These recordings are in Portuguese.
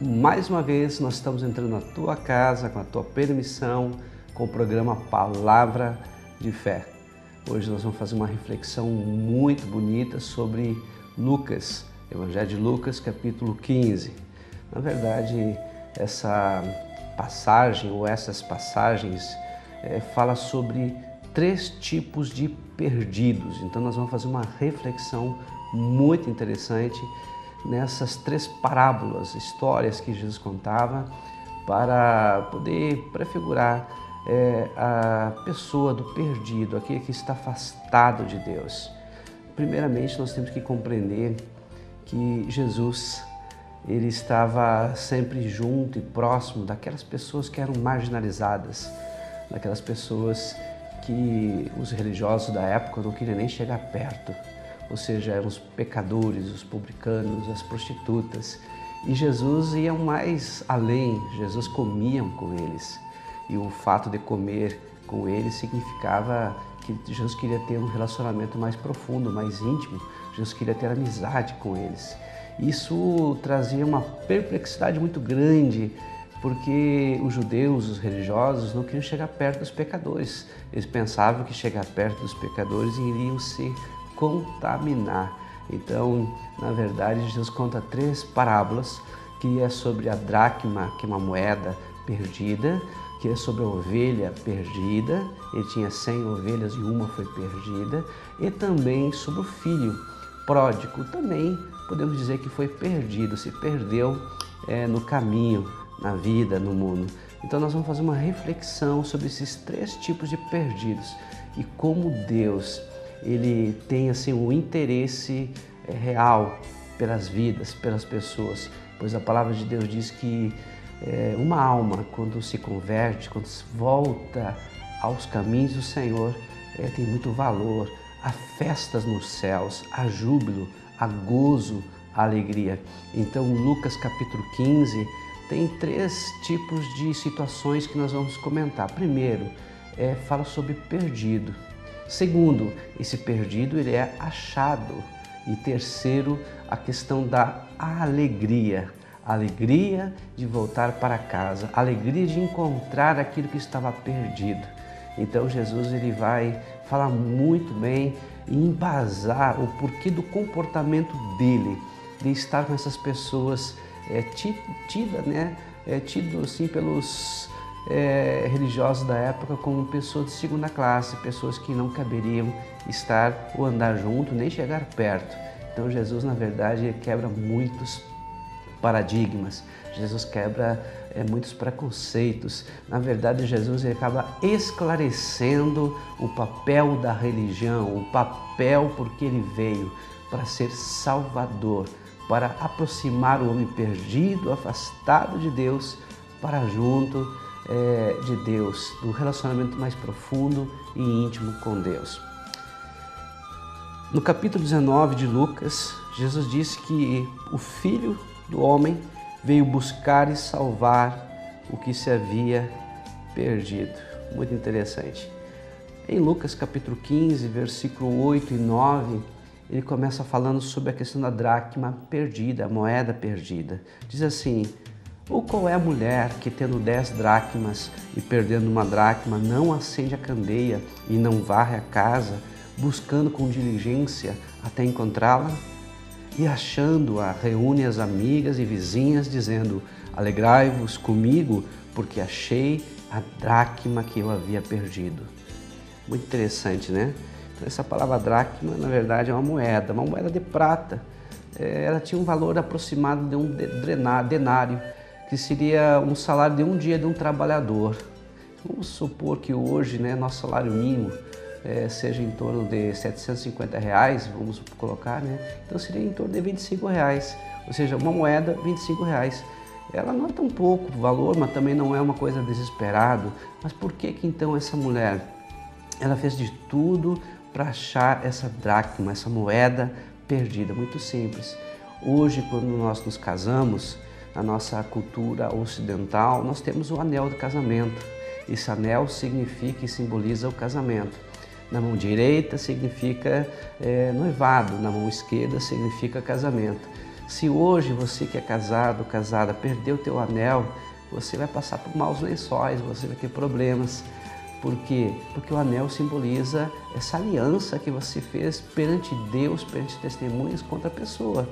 Mais uma vez nós estamos entrando na tua casa, com a tua permissão, com o programa Palavra de Fé. Hoje nós vamos fazer uma reflexão muito bonita sobre Lucas, Evangelho de Lucas, capítulo 15. Na verdade, essa passagem ou essas passagens fala sobre 3 tipos de perdidos. Então nós vamos fazer uma reflexão muito interessante nessas 3 parábolas, histórias que Jesus contava para poder prefigurar a pessoa do perdido, aquele que está afastado de Deus. Primeiramente, nós temos que compreender que Jesus, ele estava sempre junto e próximo daquelas pessoas que eram marginalizadas, daquelas pessoas que os religiosos da época não queriam nem chegar perto. Ou seja, eram os pecadores, os publicanos, as prostitutas. E Jesus ia mais além, Jesus comia com eles. E o fato de comer com eles significava que Jesus queria ter um relacionamento mais profundo, mais íntimo. Jesus queria ter amizade com eles. Isso trazia uma perplexidade muito grande, porque os judeus, os religiosos, não queriam chegar perto dos pecadores. Eles pensavam que chegar perto dos pecadores iriam se contaminar. Então, na verdade, Jesus conta 3 parábolas, que é sobre a dracma, que é uma moeda perdida, que é sobre a ovelha perdida, ele tinha 100 ovelhas e uma foi perdida, e também sobre o filho pródigo, também podemos dizer que foi perdido, se perdeu no caminho, na vida, no mundo. Então nós vamos fazer uma reflexão sobre esses 3 tipos de perdidos e como Deus ele tem assim um interesse real pelas vidas, pelas pessoas, pois a palavra de Deus diz que uma alma, quando se converte, quando se volta aos caminhos do Senhor, tem muito valor. Há festas nos céus, há júbilo, há gozo, há alegria. Então Lucas capítulo 15 tem 3 tipos de situações que nós vamos comentar. Primeiro, fala sobre perdido. Segundo, esse perdido ele é achado. E terceiro, a questão da alegria. A alegria de voltar para casa, a alegria de encontrar aquilo que estava perdido. Então Jesus ele vai falar muito bem e embasar o porquê do comportamento dele, de estar com essas pessoas tido assim pelos religiosos da época como pessoas de segunda classe, pessoas que não caberiam estar ou andar junto, nem chegar perto. Então Jesus, na verdade, quebra muitos paradigmas, Jesus quebra muitos preconceitos. Na verdade, Jesus ele acaba esclarecendo o papel da religião, o papel porque ele veio para ser salvador, para aproximar o homem perdido, afastado de Deus, para junto de Deus, do relacionamento mais profundo e íntimo com Deus. No capítulo 19 de Lucas, Jesus disse que o Filho do Homem veio buscar e salvar o que se havia perdido. Muito interessante. Em Lucas capítulo 15, versículo 8 e 9, ele começa falando sobre a questão da dracma perdida, a moeda perdida. Diz assim: ou qual é a mulher que, tendo 10 dracmas e perdendo uma dracma, não acende a candeia e não varre a casa, buscando com diligência até encontrá-la? E achando-a, reúne as amigas e vizinhas, dizendo: alegrai-vos comigo, porque achei a dracma que eu havia perdido. Muito interessante, né? Então, essa palavra dracma, na verdade, é uma moeda de prata. Ela tinha um valor aproximado de um denário, que seria um salário de um dia de um trabalhador. Vamos supor que hoje, nosso salário mínimo seja em torno de R$750, vamos colocar, Então seria em torno de R$25, ou seja, uma moeda, R$25. Ela não é tão pouco valor, mas também não é uma coisa desesperada. Mas por que então essa mulher, ela fez de tudo para achar essa dracma, essa moeda perdida? Muito simples. Hoje, quando nós nos casamos, na nossa cultura ocidental, nós temos o anel do casamento. Esse anel significa e simboliza o casamento. Na mão direita significa noivado, na mão esquerda significa casamento. Se hoje você que é casado, casada, perdeu o teu anel, você vai passar por maus lençóis, você vai ter problemas. Por quê? Porque o anel simboliza essa aliança que você fez perante Deus, perante testemunhas contra a pessoa.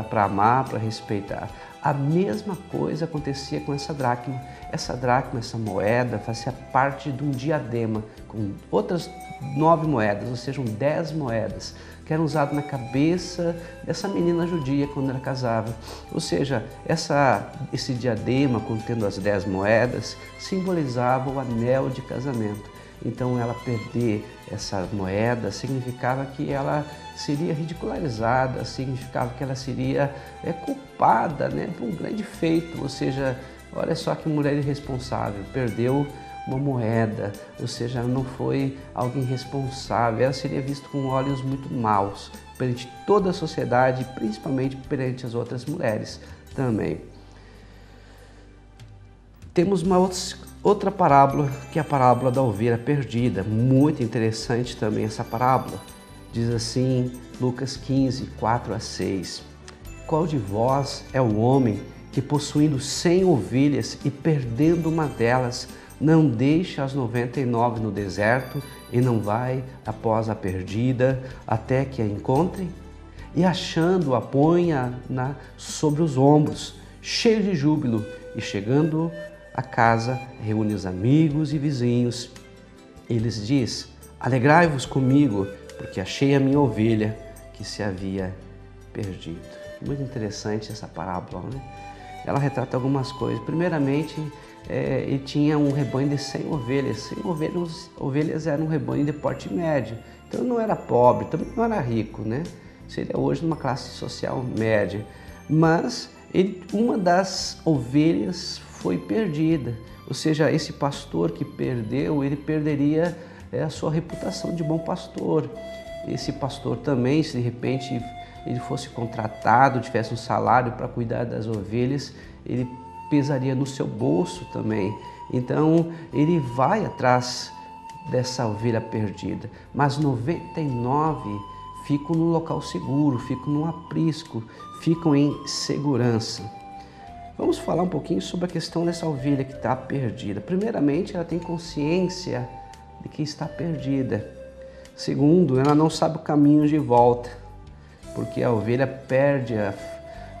Para amar, para respeitar. A mesma coisa acontecia com essa dracma. Essa dracma, essa moeda, fazia parte de um diadema com outras 9 moedas, ou seja, 10 moedas, que eram usadas na cabeça dessa menina judia quando ela casava. Ou seja, esse diadema contendo as 10 moedas simbolizava o anel de casamento. Então ela perder essa moeda significava que ela seria ridicularizada, significava que ela seria culpada, né, por um grande feito. Ou seja, olha só que mulher irresponsável, perdeu uma moeda, ou seja, ela não foi alguém responsável, ela seria vista com olhos muito maus perante toda a sociedade, principalmente perante as outras mulheres também. Temos uma outra parábola, que é a parábola da ovelha perdida. Muito interessante também essa parábola. Diz assim, Lucas 15, 4 a 6. Qual de vós é o homem que, possuindo 100 ovelhas e perdendo uma delas, não deixa as 99 no deserto e não vai após a perdida até que a encontre? E achando-a, põe-a sobre os ombros, cheio de júbilo, e chegando a casa, reúne os amigos e vizinhos. E lhes diz: alegrai-vos comigo, porque achei a minha ovelha que se havia perdido. Muito interessante essa parábola, né? Ela retrata algumas coisas. Primeiramente, ele tinha um rebanho de 100 ovelhas. 100 ovelhas eram um rebanho de porte médio. Então ele não era pobre, também não era rico, né? Seria hoje numa classe social média. Mas uma das ovelhas foi perdida. Ou seja, esse pastor que perdeu, ele perderia a sua reputação de bom pastor. Esse pastor também, se de repente ele fosse contratado, tivesse um salário para cuidar das ovelhas, ele pesaria no seu bolso também. Então ele vai atrás dessa ovelha perdida, mas 99 ficam no local seguro, ficam no aprisco, ficam em segurança. Vamos falar um pouquinho sobre a questão dessa ovelha que está perdida. Primeiramente, ela tem consciência de que está perdida. Segundo, ela não sabe o caminho de volta, porque a ovelha perde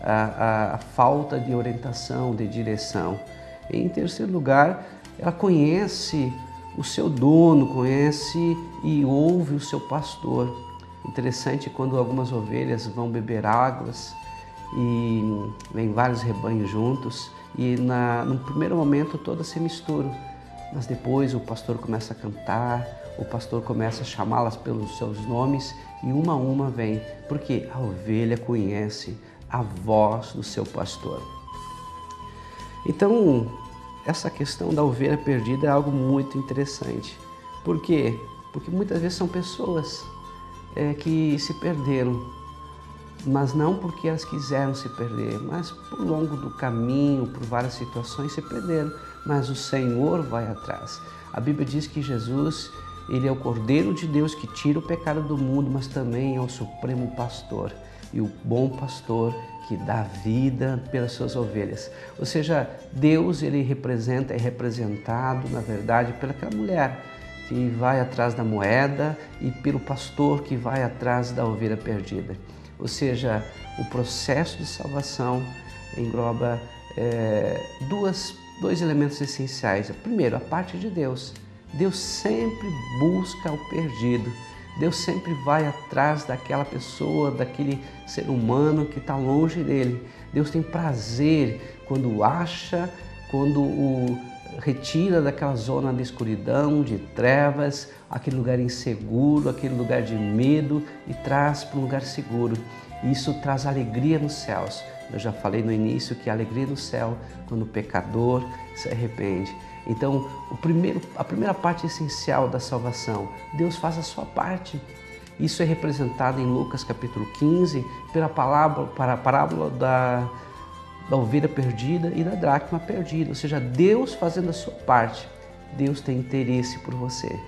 a falta de orientação, de direção. E, em terceiro lugar, ela conhece o seu dono, conhece e ouve o seu pastor. Interessante quando algumas ovelhas vão beber águas e vem vários rebanhos juntos e no primeiro momento todas se misturam, mas depois o pastor começa a cantar, o pastor começa a chamá-las pelos seus nomes e uma a uma vem, porque a ovelha conhece a voz do seu pastor. Então, essa questão da ovelha perdida é algo muito interessante. Por quê? Porque muitas vezes são pessoas que se perderam, mas não porque elas quiseram se perder, mas por longo do caminho, por várias situações se perderam, mas o Senhor vai atrás. A Bíblia diz que Jesus, ele é o Cordeiro de Deus que tira o pecado do mundo, mas também é o Supremo Pastor e o bom pastor que dá vida pelas suas ovelhas. Ou seja, Deus, ele é representado, na verdade, pelaquela mulher que vai atrás da moeda e pelo pastor que vai atrás da ovelha perdida. Ou seja, o processo de salvação engloba dois elementos essenciais. Primeiro, a parte de Deus. Deus sempre busca o perdido. Deus sempre vai atrás daquela pessoa, daquele ser humano que está longe dele. Deus tem prazer quando acha, quando o retira daquela zona de escuridão, de trevas, aquele lugar inseguro, aquele lugar de medo e traz para um lugar seguro. Isso traz alegria nos céus. Eu já falei no início que a alegria no céu quando o pecador se arrepende. Então, a primeira parte essencial da salvação, Deus faz a sua parte. Isso é representado em Lucas capítulo 15 pela parábola da ovelha perdida e da dracma perdida. Ou seja, Deus fazendo a sua parte. Deus tem interesse por você.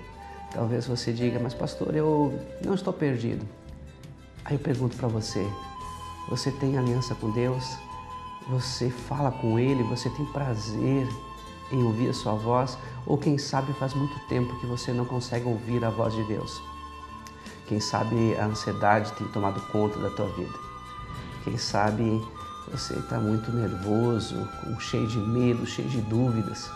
Talvez você diga, mas pastor, eu não estou perdido. Aí eu pergunto para você, Você tem aliança com Deus? Você fala com Ele? Você tem prazer em ouvir a sua voz? Ou quem sabe faz muito tempo que você não consegue ouvir a voz de Deus? Quem sabe a ansiedade tem tomado conta da tua vida? Quem sabe você está muito nervoso, cheio de medo, cheio de dúvidas?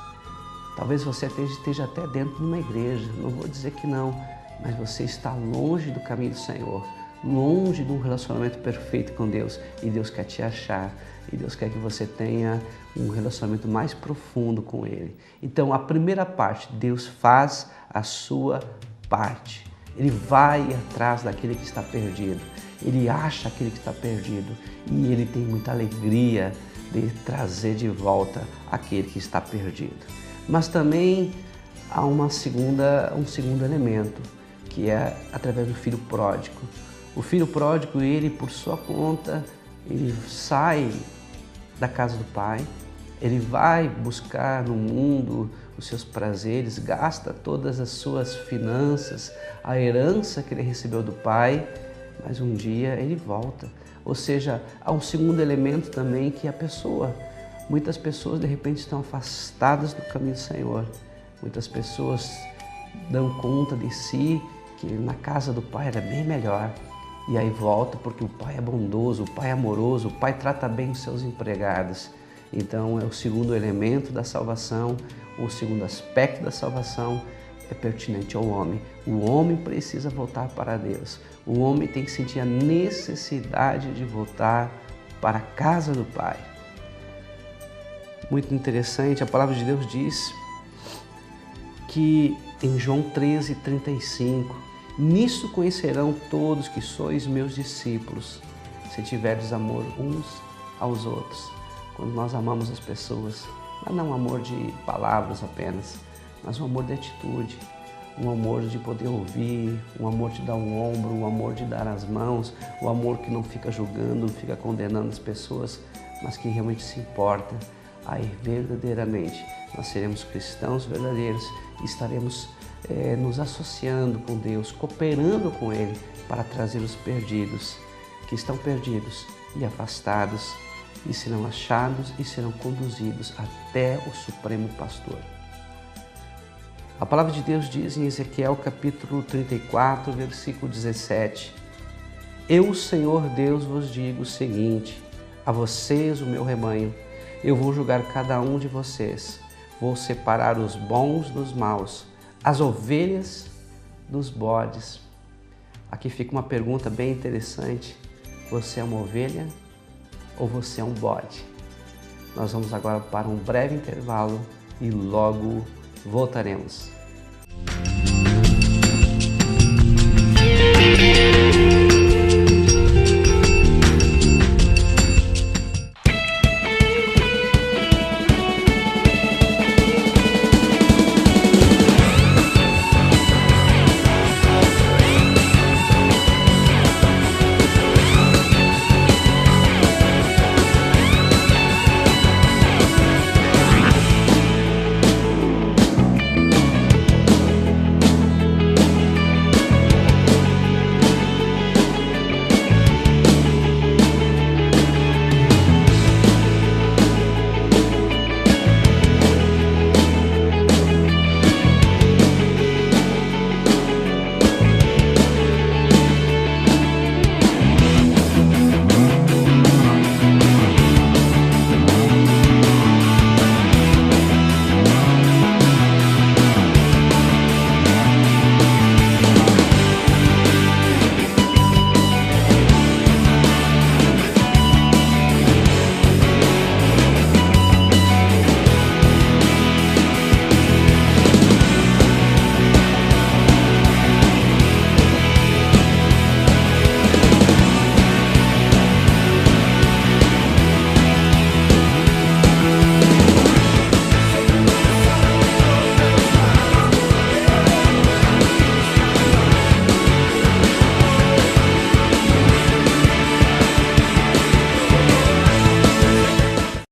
Talvez você esteja até dentro de uma igreja, não vou dizer que não, mas você está longe do caminho do Senhor, longe de um relacionamento perfeito com Deus, e Deus quer te achar, e Deus quer que você tenha um relacionamento mais profundo com Ele. Então, a primeira parte, Deus faz a sua parte. Ele vai atrás daquele que está perdido, Ele acha aquele que está perdido, e Ele tem muita alegria de trazer de volta aquele que está perdido. Mas também há um segundo elemento, que é através do filho pródigo. O filho pródigo, ele por sua conta, ele sai da casa do pai, ele vai buscar no mundo os seus prazeres, gasta todas as suas finanças, a herança que ele recebeu do pai, mas um dia ele volta. Ou seja, há um segundo elemento também, que é a pessoa. Muitas pessoas de repente estão afastadas do caminho do Senhor. Muitas pessoas dão conta de si que na casa do pai era bem melhor. E aí volta porque o pai é bondoso, o pai é amoroso, o pai trata bem os seus empregados. Então é o segundo elemento da salvação, o segundo aspecto da salvação é pertinente ao homem. O homem precisa voltar para Deus. O homem tem que sentir a necessidade de voltar para a casa do pai. Muito interessante, a palavra de Deus diz que em João 13:35, nisso conhecerão todos que sois meus discípulos, se tiverdes amor uns aos outros. Quando nós amamos as pessoas, não um amor de palavras apenas, mas um amor de atitude, um amor de poder ouvir, um amor de dar um ombro, um amor de dar as mãos, um amor que não fica julgando, não fica condenando as pessoas, mas que realmente se importa. Aí verdadeiramente nós seremos cristãos verdadeiros e estaremos nos associando com Deus, cooperando com Ele para trazer os perdidos, que estão perdidos e afastados, e serão achados e serão conduzidos até o Supremo Pastor. A palavra de Deus diz em Ezequiel capítulo 34, versículo 17: Eu, Senhor Deus, vos digo o seguinte: a vocês, o meu rebanho, eu vou julgar cada um de vocês, vou separar os bons dos maus, as ovelhas dos bodes. Aqui fica uma pergunta bem interessante: você é uma ovelha ou você é um bode? Nós vamos agora para um breve intervalo e logo voltaremos.